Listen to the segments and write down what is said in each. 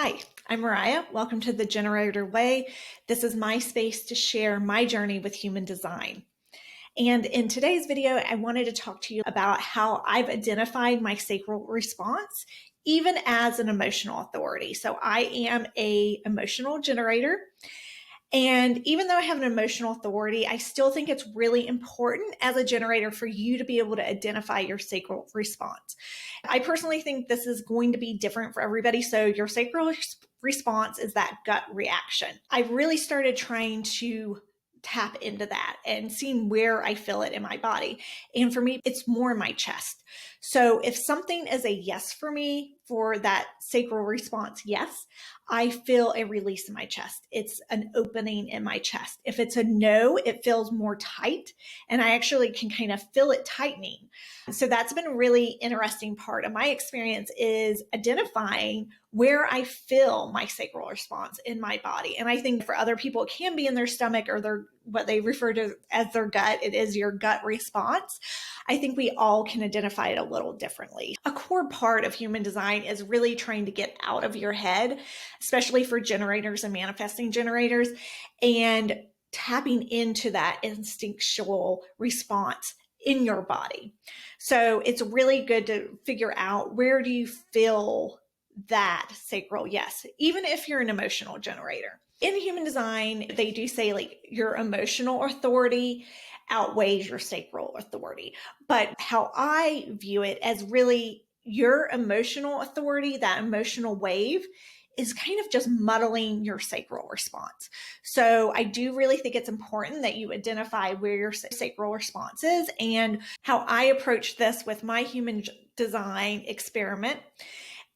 Hi, I'm Mariah. Welcome to the Generator Way. This is my space to share my journey with human design. And in today's video, I wanted to talk to you about how I've identified my sacral response, even as an emotional authority. So I am an emotional generator. And even though I have an emotional authority, I still think it's really important as a generator for you to be able to identify your sacral response. I personally think this is going to be different for everybody. So your sacral response is that gut reaction. I really started trying to tap into that and seeing where I feel it in my body. And for me, it's more in my chest. So if something is a yes for me for that sacral response, yes, I feel a release in my chest. It's an opening in my chest. If it's a no, it feels more tight and I actually can kind of feel it tightening. So that's been a really interesting part of my experience is identifying where I feel my sacral response in my body. And I think for other people, it can be in their stomach or their what they refer to as their gut. It is your gut response. I think we all can identify it a little differently. A core part of human design is really trying to get out of your head, especially for generators and manifesting generators, and tapping into that instinctual response in your body. So it's really good to figure out where do you feel that sacral yes, even if you're an emotional generator. In human design, they do say like your emotional authority outweighs your sacral authority. But how I view it as really your emotional authority, that emotional wave, is kind of just muddling your sacral response. So I do really think it's important that you identify where your sacral response is. And how I approach this with my human design experiment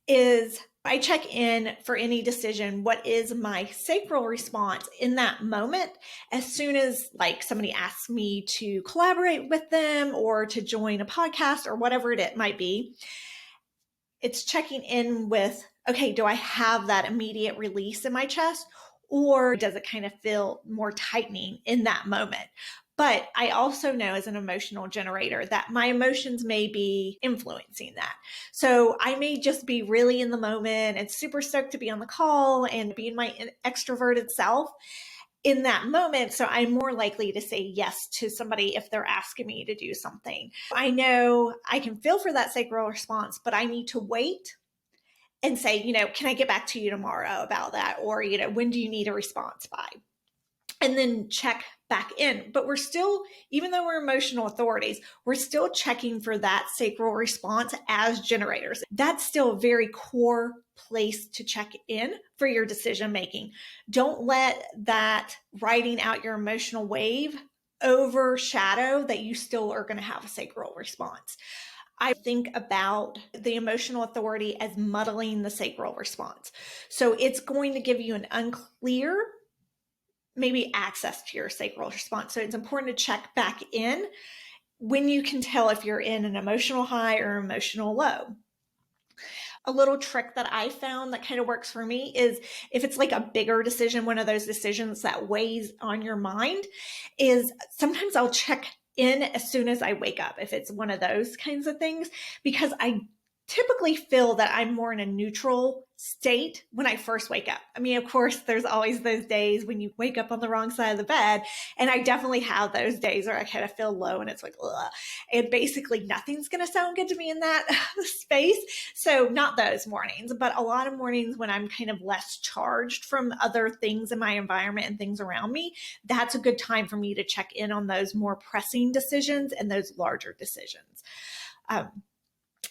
is I check in for any decision. What is my sacral response in that moment? As soon as like somebody asks me to collaborate with them or to join a podcast or whatever it might be, it's checking in with, okay, do I have that immediate release in my chest? Or does it kind of feel more tightening in that moment? But I also know as an emotional generator that my emotions may be influencing that. So I may just be really in the moment and super stoked to be on the call and being my extroverted self in that moment. So I'm more likely to say yes to somebody if they're asking me to do something. I know I can feel for that sacral response, but I need to wait and say, can I get back to you tomorrow about that? Or, when do you need a response by? And then check back in. But we're still, even though we're emotional authorities, we're still checking for that sacral response as generators. That's still a very core place to check in for your decision making. Don't let that writing out your emotional wave overshadow that you still are going to have a sacral response. I think about the emotional authority as muddling the sacral response. So it's going to give you an unclear maybe access to your sacral response. So it's important to check back in when you can tell if you're in an emotional high or emotional low. A little trick that I found that kind of works for me is if it's like a bigger decision, one of those decisions that weighs on your mind, is sometimes I'll check in as soon as I wake up, if it's one of those kinds of things, because I typically feel that I'm more in a neutral state when I first wake up. I mean, of course, there's always those days when you wake up on the wrong side of the bed. And I definitely have those days where I kind of feel low and it's like, ugh. And basically nothing's going to sound good to me in that space. So not those mornings, but a lot of mornings when I'm kind of less charged from other things in my environment and things around me, that's a good time for me to check in on those more pressing decisions and those larger decisions.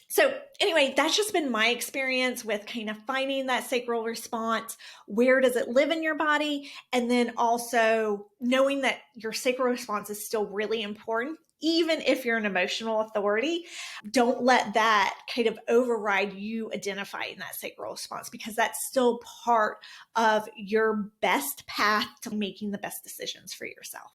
So anyway, that's just been my experience with kind of finding that sacral response. Where does it live in your body? And then also knowing that your sacral response is still really important, even if you're an emotional authority. Don't let that kind of override you identifying that sacral response, because that's still part of your best path to making the best decisions for yourself.